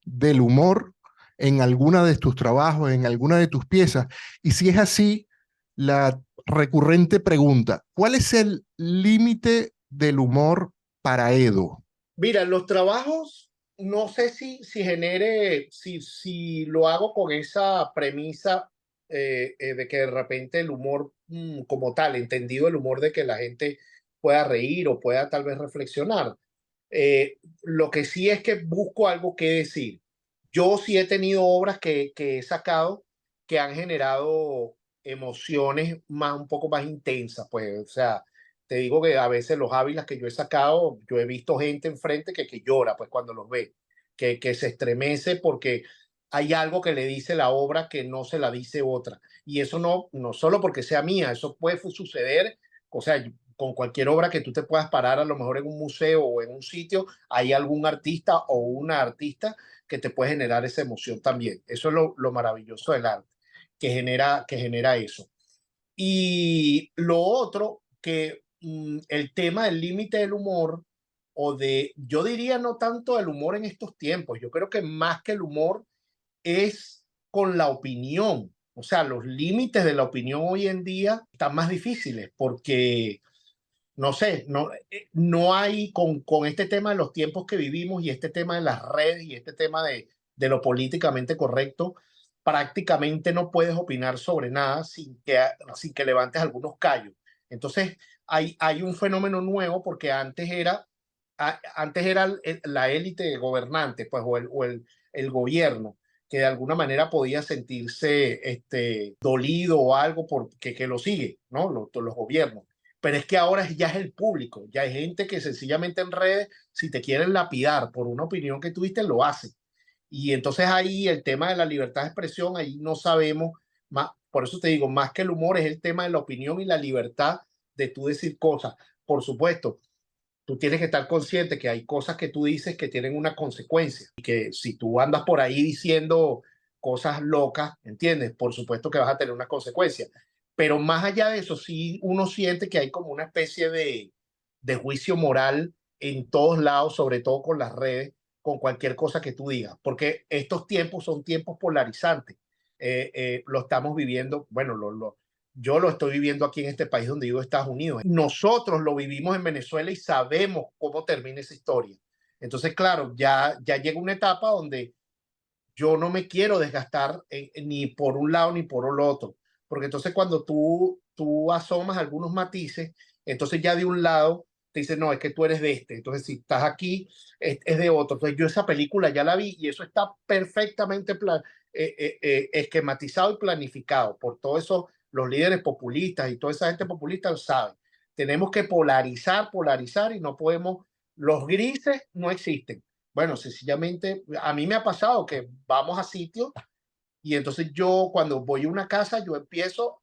Speaker 1: del humor en alguna de tus trabajos, en alguna de tus piezas? Y si es así, la recurrente pregunta, ¿cuál es el límite del humor para Edo?
Speaker 2: Mira, los trabajos, no sé si genere, si lo hago con esa premisa de que de repente el humor como tal, entendido el humor de que la gente pueda reír o pueda tal vez reflexionar. Lo que sí es que busco algo que decir. Yo sí he tenido obras que he sacado que han generado emociones un poco más intensas, pues, o sea, te digo que a veces los Ávilas que yo he sacado, yo he visto gente enfrente que llora, pues, cuando los ve, que se estremece porque hay algo que le dice la obra que no se la dice otra. Y eso no solo porque sea mía, eso puede suceder, o sea, con cualquier obra que tú te puedas parar, a lo mejor en un museo o en un sitio, hay algún artista o una artista que te puede generar esa emoción también. Eso es lo maravilloso del arte, que genera eso. Y lo otro, que el tema del límite del humor, yo diría no tanto el humor en estos tiempos, yo creo que más que el humor es con la opinión. O sea, los límites de la opinión hoy en día están más difíciles porque no sé, no hay con este tema de los tiempos que vivimos y este tema de las redes y este tema de lo políticamente correcto, prácticamente no puedes opinar sobre nada sin que levantes algunos callos. Entonces, hay un fenómeno nuevo porque antes era la élite gobernante, pues, el gobierno, que de alguna manera podía sentirse dolido o algo porque que lo sigue, ¿no? Los gobiernos, pero es que ahora ya es el público, ya hay gente que sencillamente en redes, si te quieren lapidar por una opinión que tuviste, lo hace. Y entonces ahí el tema de la libertad de expresión, ahí no sabemos, más, por eso te digo, más que el humor es el tema de la opinión y la libertad de tú decir cosas. Por supuesto, tú tienes que estar consciente que hay cosas que tú dices que tienen una consecuencia y que si tú andas por ahí diciendo cosas locas, ¿entiendes? Por supuesto que vas a tener una consecuencia. Pero más allá de eso, sí uno siente que hay como una especie de juicio moral en todos lados, sobre todo con las redes, con cualquier cosa que tú digas, porque estos tiempos son tiempos polarizantes. Lo estamos viviendo, bueno, Yo lo estoy viviendo aquí en este país donde vivo, Estados Unidos. Nosotros lo vivimos en Venezuela y sabemos cómo termina esa historia. Entonces, claro, ya llega una etapa donde yo no me quiero desgastar ni por un lado ni por el otro, porque entonces cuando tú asomas algunos matices, entonces ya de un lado te dicen, no, es que tú eres de este, entonces si estás aquí es de otro. Entonces yo esa película ya la vi y eso está perfectamente esquematizado y planificado por todos esos, los líderes populistas y toda esa gente populista lo sabe. Tenemos que polarizar y no podemos, los grises no existen. Bueno, sencillamente, a mí me ha pasado que vamos a sitios y entonces yo cuando voy a una casa, yo empiezo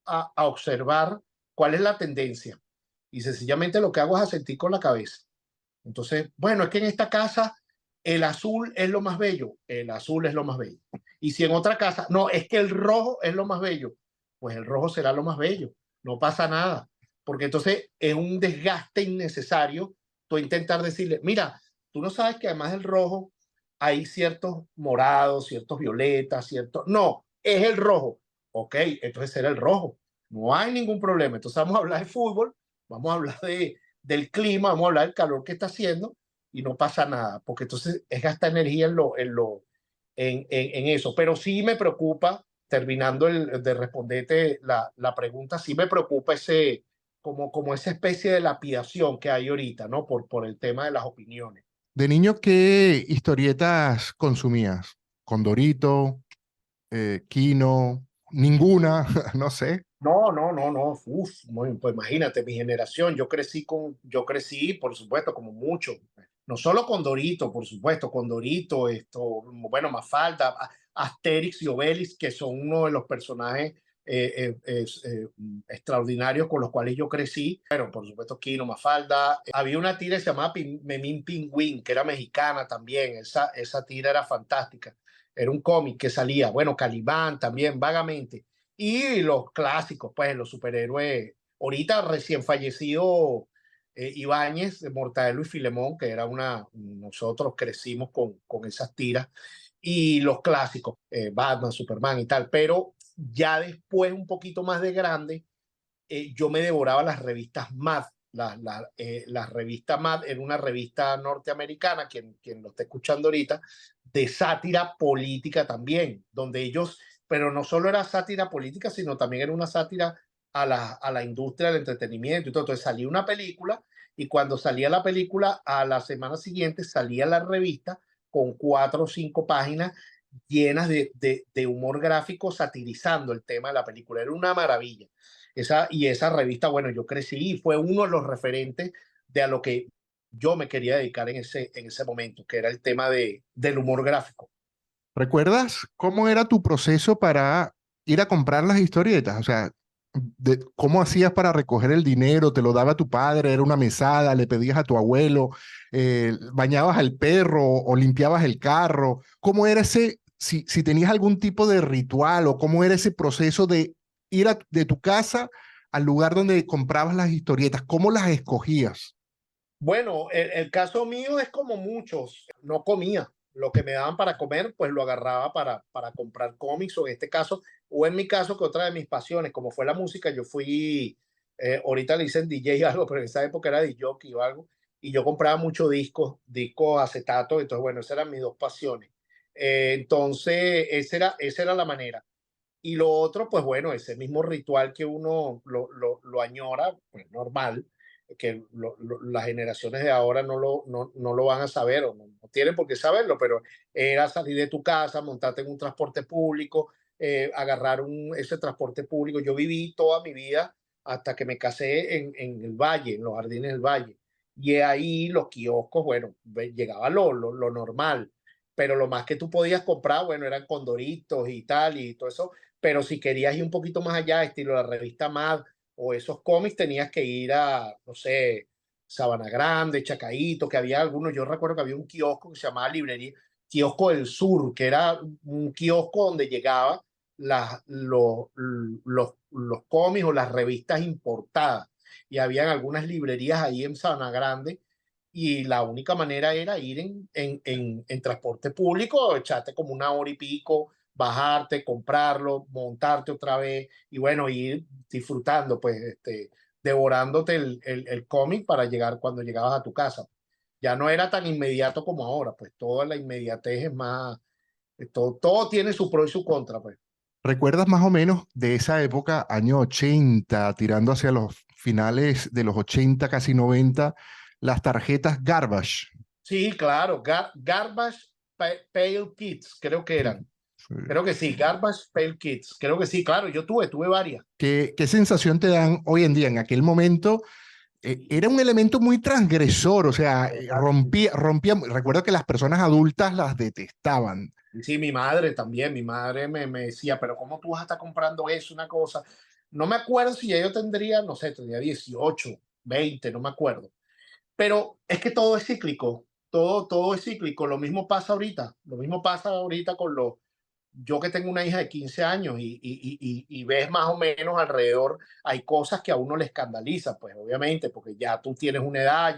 Speaker 2: a observar cuál es la tendencia y sencillamente lo que hago es asentir con la cabeza. Entonces, bueno, es que en esta casa el azul es lo más bello, el azul es lo más bello. Y si en otra casa, no, es que el rojo es lo más bello, pues el rojo será lo más bello, no pasa nada, porque entonces es un desgaste innecesario tú intentar decirle, mira, tú no sabes que además del rojo hay ciertos morados, ciertos violetas, ciertos... No, es el rojo. Ok, entonces será el rojo. No hay ningún problema. Entonces vamos a hablar de fútbol, vamos a hablar del clima, vamos a hablar del calor que está haciendo y no pasa nada, porque entonces es gastar energía en eso. Pero sí me preocupa, terminando de responderte la pregunta, sí me preocupa como esa especie de lapidación que hay ahorita, ¿no? Por el tema de las opiniones.
Speaker 1: De niño, ¿qué historietas consumías? ¿Condorito, Kino, ninguna? No sé.
Speaker 2: No, no, no, no, uf, pues imagínate, mi generación, yo crecí, por supuesto, como mucho, no solo con Dorito, por supuesto, con Dorito, bueno, Mafalda, Asterix y Obelix, que son uno de los personajes extraordinarios con los cuales yo crecí, pero por supuesto, Kino, Mafalda, había una tira que se llamaba Memín Pingüín, que era mexicana también, esa tira era fantástica, era un cómic que salía, bueno, Calibán también, vagamente, y los clásicos, pues los superhéroes. Ahorita recién fallecido Ibáñez, de Mortadelo y Filemón, que era nosotros crecimos con esas tiras, y los clásicos, Batman, Superman y tal, pero ya después, un poquito más de grande, yo me devoraba las revistas Mad. La revista Mad era una revista norteamericana, quien lo está escuchando ahorita, de sátira política también, donde ellos, pero no solo era sátira política, sino también era una sátira a la industria del entretenimiento y todo. Entonces salía una película y cuando salía la película, a la semana siguiente salía la revista con 4 o 5 páginas llenas de humor gráfico satirizando el tema de la película. Era una maravilla. Esa revista, bueno, yo crecí y fue uno de los referentes de a lo que yo me quería dedicar en ese momento, que era el tema del humor gráfico.
Speaker 1: ¿Recuerdas cómo era tu proceso para ir a comprar las historietas? O sea, ¿cómo hacías para recoger el dinero? ¿Te lo daba tu padre? ¿Era una mesada? ¿Le pedías a tu abuelo? ¿Bañabas al perro o limpiabas el carro? ¿Cómo era si tenías algún tipo de ritual o cómo era ese proceso de ir de tu casa al lugar donde comprabas las historietas? ¿Cómo las escogías?
Speaker 2: Bueno, el caso mío es como muchos, no comía. Lo que me daban para comer, pues lo agarraba para comprar cómics, o en este caso, o en mi caso, que otra de mis pasiones, como fue la música, yo fui, ahorita le dicen DJ o algo, pero en esa época era DJ o algo, y yo compraba muchos discos acetatos, entonces, bueno, esas eran mis dos pasiones. Entonces, esa era la manera. Y lo otro, pues bueno, ese mismo ritual que uno lo añora, pues normal, que las generaciones de ahora no lo van a saber o no tienen por qué saberlo, pero era salir de tu casa, montarte en un transporte público, agarrar ese transporte público. Yo viví toda mi vida hasta que me casé en el Valle, en los Jardines del Valle. Y ahí los kioscos, bueno, llegaba lo normal, pero lo más que tú podías comprar, bueno, eran condoritos y tal, y todo eso, pero si querías ir un poquito más allá, estilo la revista Mad o esos cómics, tenías que ir a, no sé, Sabana Grande, Chacaíto, que había algunos, yo recuerdo que había un kiosco que se llamaba Librería, Kiosco del Sur, que era un kiosco donde llegaba los cómics o las revistas importadas. Y habían algunas librerías ahí en Sabana Grande y la única manera era ir en transporte público, echarte como 1 hora y pico bajarte, comprarlo, montarte otra vez y bueno, ir disfrutando, pues, devorándote el cómic para llegar cuando llegabas a tu casa. Ya no era tan inmediato como ahora, pues toda la inmediatez es más, todo tiene su pro y su contra, pues.
Speaker 1: ¿Recuerdas más o menos de esa época, año 80, tirando hacia los finales de los 80, casi 90, las tarjetas Garbage?
Speaker 2: Sí, claro, Garbage Pail Kids, creo que
Speaker 1: Sí,
Speaker 2: eran.
Speaker 1: sí.
Speaker 2: Creo que sí, Garbage Pail Kids, creo que sí, claro, yo tuve varias.
Speaker 1: ¿Qué sensación te dan hoy en día? En aquel momento era un elemento muy transgresor, o sea, rompía, recuerdo que las personas adultas las detestaban.
Speaker 2: Y sí, mi madre también, mi madre me decía, pero ¿cómo tú vas a estar comprando eso, una cosa? No me acuerdo si ya yo tendría, no sé, tendría 18, 20, no me acuerdo. Pero es que todo es cíclico, todo es cíclico. Lo mismo pasa ahorita con los, yo que tengo una hija de 15 años y ves más o menos alrededor, hay cosas que a uno le escandaliza, pues obviamente, porque ya tú tienes una edad,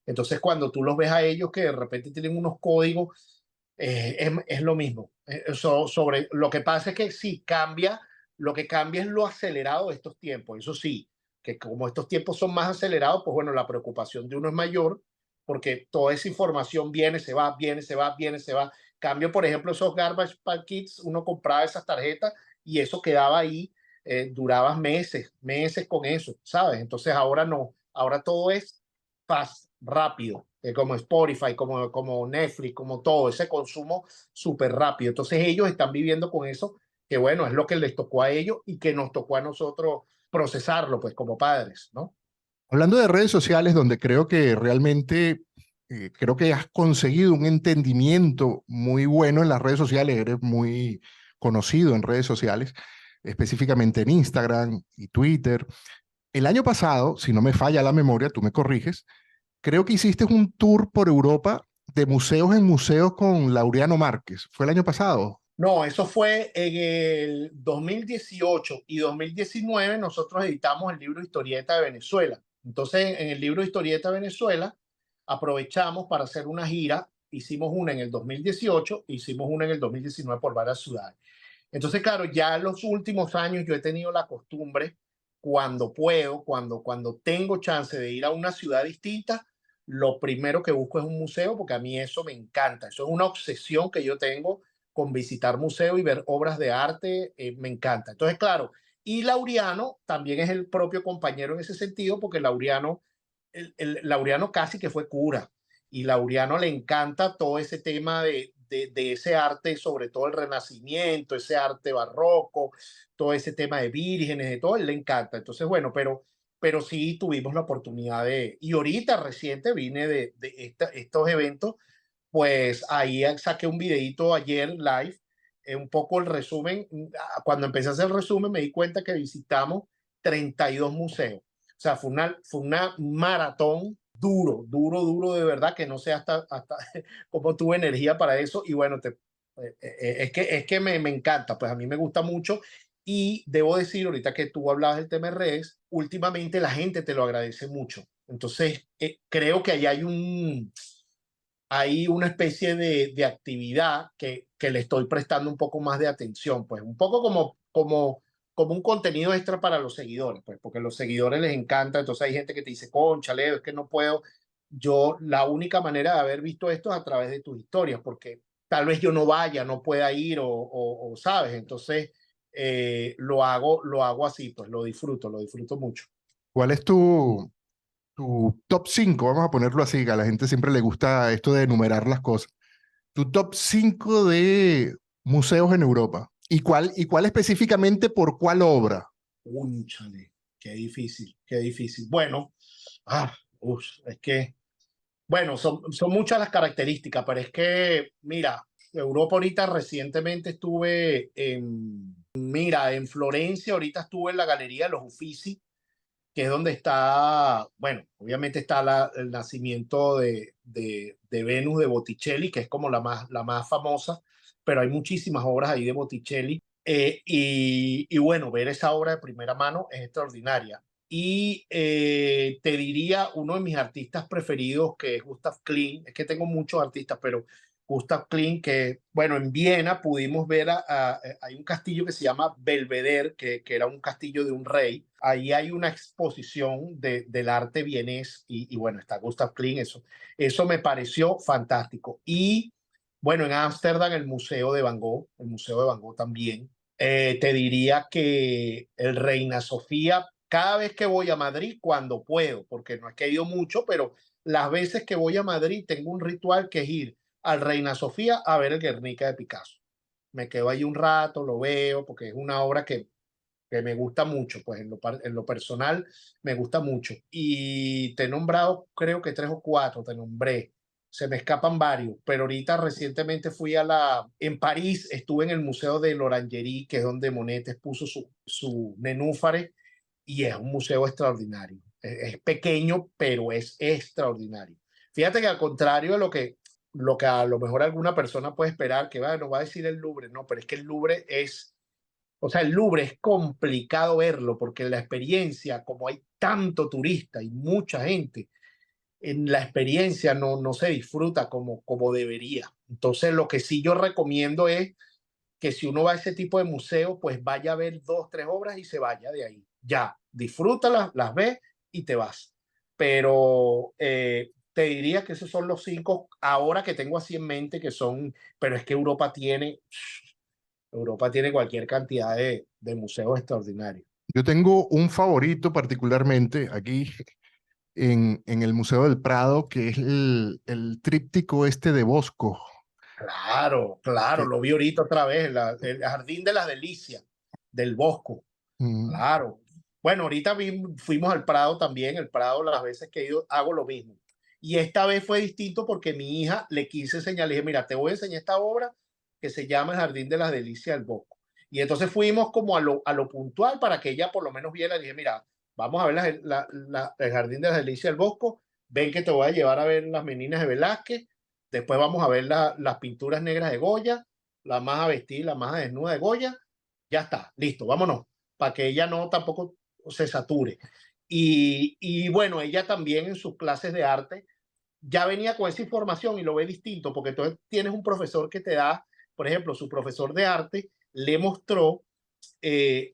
Speaker 2: entonces cuando tú los ves a ellos que de repente tienen unos códigos, es lo mismo. Sobre, lo que pasa es que sí cambia, lo que cambia es lo acelerado de estos tiempos, eso sí, que como estos tiempos son más acelerados, pues bueno, la preocupación de uno es mayor porque toda esa información viene, se va, viene, se va, viene, se va. Cambio, por ejemplo, esos Garbage Pack Kids, uno compraba esas tarjetas y eso quedaba ahí, duraba meses, meses con eso, ¿sabes? Entonces ahora no, ahora todo es fast, rápido, como Spotify, como Netflix, como todo, ese consumo súper rápido. Entonces ellos están viviendo con eso, que bueno, es lo que les tocó a ellos y que nos tocó a nosotros procesarlo, pues como padres, ¿no?
Speaker 1: Hablando de redes sociales, donde creo que realmente, creo que has conseguido un entendimiento muy bueno en las redes sociales, eres muy conocido en redes sociales, específicamente en Instagram y Twitter. El año pasado, si no me falla la memoria, tú me corriges, creo que hiciste un tour por Europa de museos en museos con Laureano Márquez. ¿Fue el año pasado?
Speaker 2: No, eso fue en el 2018 y 2019 nosotros editamos el libro Historieta de Venezuela. Entonces, en el libro Historieta de Venezuela aprovechamos para hacer una gira. Hicimos una en el 2018, hicimos una en el 2019 por varias ciudades. Entonces, claro, ya en los últimos años yo he tenido la costumbre, cuando puedo, cuando tengo chance de ir a una ciudad distinta, lo primero que busco es un museo, porque a mí eso me encanta. Eso es una obsesión que yo tengo con visitar museos y ver obras de arte, me encanta. Entonces, claro, y Laureano también es el propio compañero en ese sentido, porque Laureano, Laureano casi que fue cura y Laureano le encanta todo ese tema de ese arte, sobre todo el Renacimiento, ese arte barroco, todo ese tema de vírgenes, de todo, él le encanta. Entonces, bueno, pero sí tuvimos la oportunidad de, y ahorita reciente vine estos eventos, pues ahí saqué un videito ayer live, un poco el resumen. Cuando empecé a hacer el resumen me di cuenta que visitamos 32 museos. O sea, fue una maratón duro, duro, duro de verdad, que no sé hasta cómo tuve energía para eso. Y bueno, es que me encanta, pues a mí me gusta mucho. Y debo decir, ahorita que tú hablabas del tema de redes, últimamente la gente te lo agradece mucho. Entonces, creo que ahí hay una especie de actividad que le estoy prestando un poco más de atención, pues un poco como un contenido extra para los seguidores, pues porque a los seguidores les encanta, entonces hay gente que te dice, conchale, es que no puedo. Yo, la única manera de haber visto esto es a través de tus historias, porque tal vez yo no vaya, no pueda ir o sabes, entonces lo hago así, pues lo disfruto mucho.
Speaker 1: ¿Cuál es tu top 5? Vamos a ponerlo así, que a la gente siempre le gusta esto de enumerar las cosas. Tu top 5 de museos en Europa. Y cuál específicamente por cuál obra?
Speaker 2: Únchale, qué difícil, qué difícil. Bueno, es que, bueno, son muchas las características, pero es que, mira, Europa ahorita recientemente estuve mira, en Florencia, ahorita estuve en la Galería de los Uffizi, que es donde está, bueno, obviamente está el nacimiento de Venus de Botticelli, que es como la más famosa, pero hay muchísimas obras ahí de Botticelli. Y bueno, ver esa obra de primera mano es extraordinaria. Y te diría uno de mis artistas preferidos, que es Gustav Klimt. Es que tengo muchos artistas, pero Gustav Klimt, que, bueno, en Viena pudimos ver, hay un castillo que se llama Belvedere, que era un castillo de un rey. Ahí hay una exposición del arte vienés y bueno, está Gustav Klimt, eso me pareció fantástico. Y bueno, en Ámsterdam el Museo de Van Gogh, el Museo de Van Gogh también. Te diría que el Reina Sofía, cada vez que voy a Madrid, cuando puedo, porque no es que he ido mucho, pero las veces que voy a Madrid tengo un ritual que es ir al Reina Sofía a ver el Guernica de Picasso. Me quedo ahí un rato, lo veo, porque es una obra que me gusta mucho, pues en lo personal me gusta mucho. Y te he nombrado, creo que tres o cuatro, te nombré. Se me escapan varios, pero ahorita recientemente en París, estuve en el Museo de l'Orangerie, que es donde Monet expuso su nenúfare, y es un museo extraordinario. Es pequeño, pero es extraordinario. Fíjate que al contrario de lo que a lo mejor alguna persona puede esperar, que bueno, va a decir el Louvre, no, pero es que el Louvre o sea, el Louvre es complicado verlo porque la experiencia, como hay tanto turista y mucha gente, en la experiencia no se disfruta como debería. Entonces, lo que sí yo recomiendo es que si uno va a ese tipo de museo, pues vaya a ver dos, tres obras y se vaya de ahí. Ya, disfrútalas, las ves y te vas. Pero te diría que esos son los cinco ahora que tengo así en mente que son, pero es que Europa tiene cualquier cantidad de museos extraordinarios.
Speaker 1: Yo tengo un favorito particularmente aquí en el Museo del Prado, que es el tríptico este de Bosco.
Speaker 2: Claro, claro,
Speaker 1: Que,
Speaker 2: lo vi ahorita otra vez, el Jardín de las Delicias del Bosco.
Speaker 1: mm,
Speaker 2: Claro. Bueno, ahorita fuimos al Prado también. El Prado, las veces que he ido, hago lo mismo. Y esta vez fue distinto porque mi hija le quise enseñar, le dije, mira, te voy a enseñar esta obra que se llama El Jardín de las Delicias del Bosco. Y entonces fuimos como a lo puntual para que ella por lo menos viera. Le dije, mira, vamos a ver el Jardín de las Delicias del Bosco. Ven que te voy a llevar a ver las Meninas de Velázquez. Después vamos a ver las pinturas negras de Goya, la maja vestida, la maja desnuda de Goya. Ya está, listo, vámonos para que ella no tampoco se sature. Y bueno, ella también en sus clases de arte ya venía con esa información y lo ve distinto, porque entonces tienes un profesor que te da, por ejemplo, su profesor de arte le mostró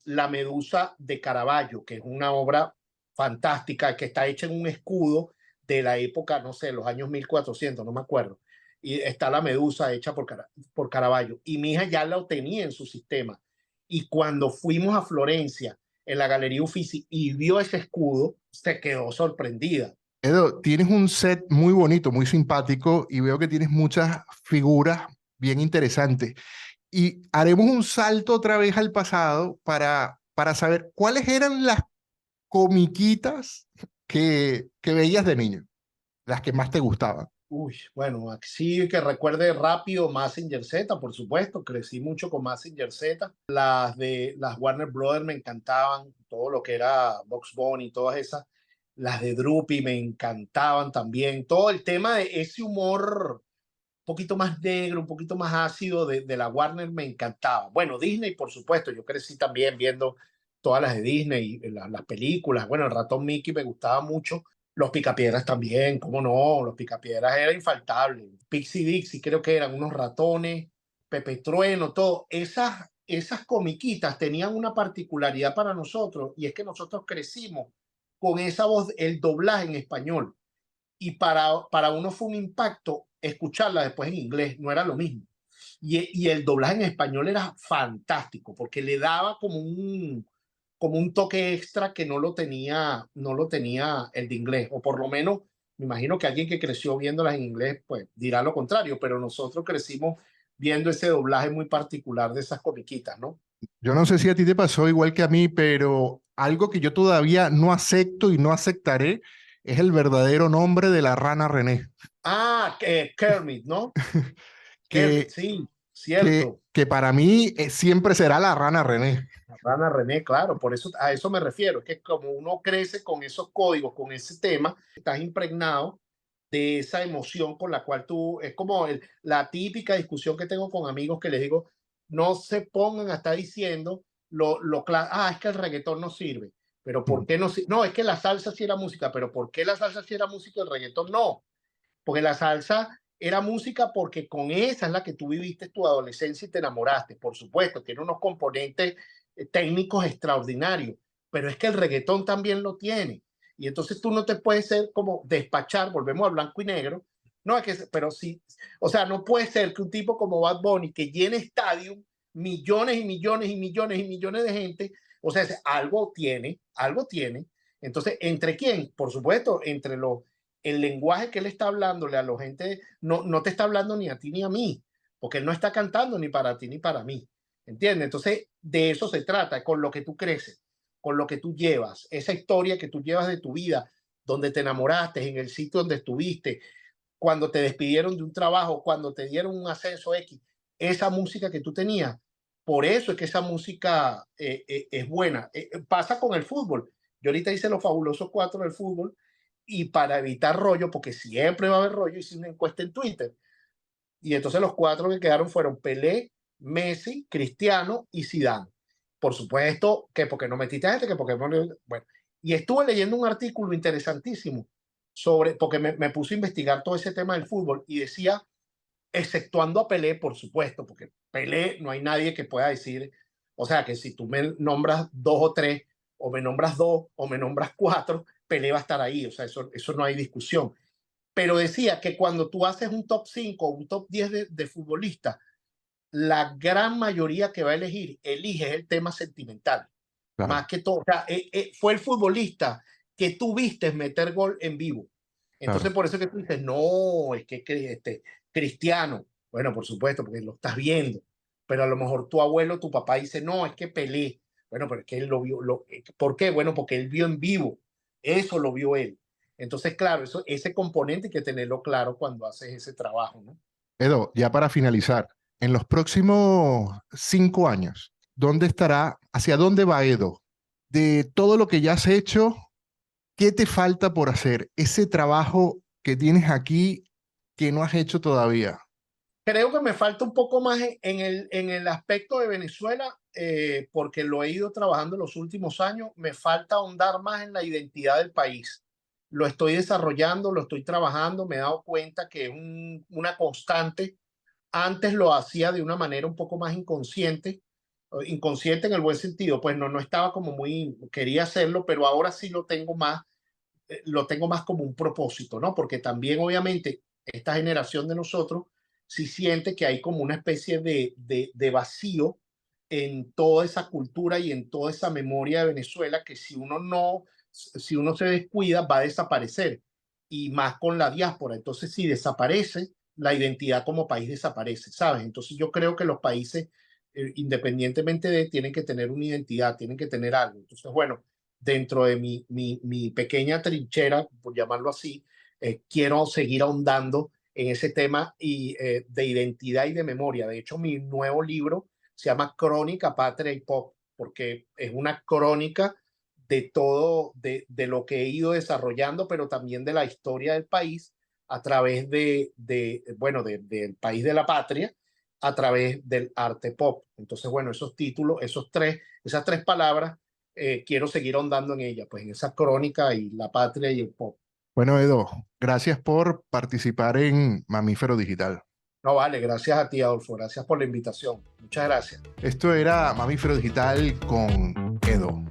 Speaker 2: La Medusa de Caravaggio, que es una obra fantástica que está hecha en un escudo de la época, no sé, los años 1400, no me acuerdo. Y está la medusa hecha por Caravaggio. Y mi hija ya la tenía en su sistema. Y cuando fuimos a Florencia, en la Galería Uffizi, y vio ese escudo, se quedó sorprendida.
Speaker 1: Edo, tienes un set muy bonito, muy simpático y veo que tienes muchas figuras bien interesantes. Y haremos un salto otra vez al pasado para saber cuáles eran las comiquitas que veías de niño, las que más te gustaban.
Speaker 2: Uy, bueno, sí que recuerde rápido Mazinger Z, por supuesto, crecí mucho con Mazinger Z. Las de las Warner Brothers me encantaban, todo lo que era Bugs Bunny, todas esas. Las de Droopy me encantaban también. Todo el tema de ese humor un poquito más negro, un poquito más ácido de la Warner me encantaba. Bueno, Disney, por supuesto, yo crecí también viendo todas las de Disney, las películas. Bueno, el ratón Mickey me gustaba mucho. Los Picapiedras también, cómo no, los Picapiedras era infaltable. Pixie Dixie creo que eran unos ratones, Pepe Trueno, todo. Esas comiquitas tenían una particularidad para nosotros y es que nosotros crecimos con esa voz, el doblaje en español y para uno fue un impacto escucharla después en inglés, no era lo mismo. Y el doblaje en español era fantástico porque le daba como un toque extra que no lo tenía el de inglés, o por lo menos me imagino que alguien que creció viéndolas en inglés pues dirá lo contrario, pero nosotros crecimos viendo ese doblaje muy particular de esas comiquitas, ¿no?
Speaker 1: Yo no sé si a ti te pasó igual que a mí, pero algo que yo todavía no acepto y no aceptaré es el verdadero nombre de la rana René,
Speaker 2: Ah, Kermit, ¿no? Kermit,
Speaker 1: que,
Speaker 2: sí, cierto.
Speaker 1: que para mí siempre será la rana René.
Speaker 2: Rana René, claro, por eso a eso me refiero, es que como uno crece con esos códigos, con ese tema, estás impregnado de esa emoción con la cual es como la típica discusión que tengo con amigos que les digo, no se pongan a estar diciendo es que el reggaetón no sirve, pero ¿por qué no? No, es que la salsa sí era música, pero ¿por qué la salsa sí era música y el reggaetón no? Porque la salsa era música porque con esa es la que tú viviste tu adolescencia y te enamoraste. Por supuesto, tiene unos componentes técnicos extraordinarios, pero es que el reggaetón también lo tiene. Y entonces tú no te puedes ser como despachar, volvemos al blanco y negro, no es que, pero sí, o sea, no puede ser que un tipo como Bad Bunny que llene estadio, millones y millones y millones y millones de gente, o sea, algo tiene, algo tiene. Entonces, ¿entre quién? Por supuesto, entre los, el lenguaje que él está hablándole a la gente, no te está hablando ni a ti ni a mí, porque él no está cantando ni para ti ni para mí. ¿Entiendes? Entonces, de eso se trata, con lo que tú creces, con lo que tú llevas, esa historia que tú llevas de tu vida, donde te enamoraste, en el sitio donde estuviste, cuando te despidieron de un trabajo, cuando te dieron un ascenso X, esa música que tú tenías. Por eso es que esa música es buena. Pasa con el fútbol. Yo ahorita hice los fabulosos cuatro del fútbol y para evitar rollo, porque siempre va a haber rollo, hice una encuesta en Twitter. Y entonces los cuatro que quedaron fueron Pelé, Messi, Cristiano y Zidane. Por supuesto que porque no metiste a gente, que porque... Bueno, y estuve leyendo un artículo interesantísimo sobre, porque me puse a investigar todo ese tema del fútbol y decía, exceptuando a Pelé, por supuesto, porque Pelé no hay nadie que pueda decir, o sea, que si tú me nombras dos o tres, o me nombras dos, o me nombras cuatro, Pelé va a estar ahí, o sea, eso no hay discusión. Pero decía que cuando tú haces un top 5 o un top 10 de futbolistas, la gran mayoría que va a elegir, elige el tema sentimental.
Speaker 1: Claro,
Speaker 2: Más que todo, o sea, fue el futbolista que tú viste meter gol en vivo. Entonces,
Speaker 1: claro.
Speaker 2: por eso que tú dices, no, es que Cristiano, bueno, por supuesto, porque lo estás viendo, pero a lo mejor tu abuelo, tu papá dice, no, es que Pelé. Bueno, pero es que él lo vio. ¿Por qué? Bueno, porque él vio en vivo. Eso lo vio él. Entonces, claro, ese componente hay que tenerlo claro cuando haces ese trabajo, ¿no?
Speaker 1: Edo, ya para finalizar, en los próximos 5 años, ¿dónde estará? ¿Hacia dónde va Edo? De todo lo que ya has hecho, ¿qué te falta por hacer? Ese trabajo que tienes aquí que no has hecho todavía.
Speaker 2: Creo que me falta un poco más en el aspecto de Venezuela, porque lo he ido trabajando en los últimos años. Me falta ahondar más en la identidad del país. Lo estoy desarrollando, lo estoy trabajando, me he dado cuenta que es una constante. Antes lo hacía de una manera un poco más inconsciente, inconsciente en el buen sentido, pues no estaba como muy, quería hacerlo, pero ahora sí lo tengo más como un propósito, ¿no? Porque también obviamente esta generación de nosotros sí siente que hay como una especie de vacío en toda esa cultura y en toda esa memoria de Venezuela que si uno se descuida va a desaparecer y más con la diáspora. Entonces si desaparece, la identidad como país desaparece, ¿sabes? Entonces yo creo que los países, independientemente de, tienen que tener una identidad, tienen que tener algo. Entonces, bueno, dentro de mi pequeña trinchera, por llamarlo así, quiero seguir ahondando en ese tema de identidad y de memoria. De hecho, mi nuevo libro se llama Crónica, Patria y Pop, porque es una crónica de todo, de lo que he ido desarrollando, pero también de la historia del país a través bueno, del país de la patria, a través del arte pop. Entonces, bueno, esos títulos, esas tres palabras quiero seguir ahondando en ella, pues en esa crónica y la patria y el pop.
Speaker 1: Bueno, Edo, gracias por participar en Mamífero Digital.
Speaker 2: No, vale, gracias a ti, Adolfo, gracias por la invitación. Muchas gracias.
Speaker 1: Esto era Mamífero Digital con Edo.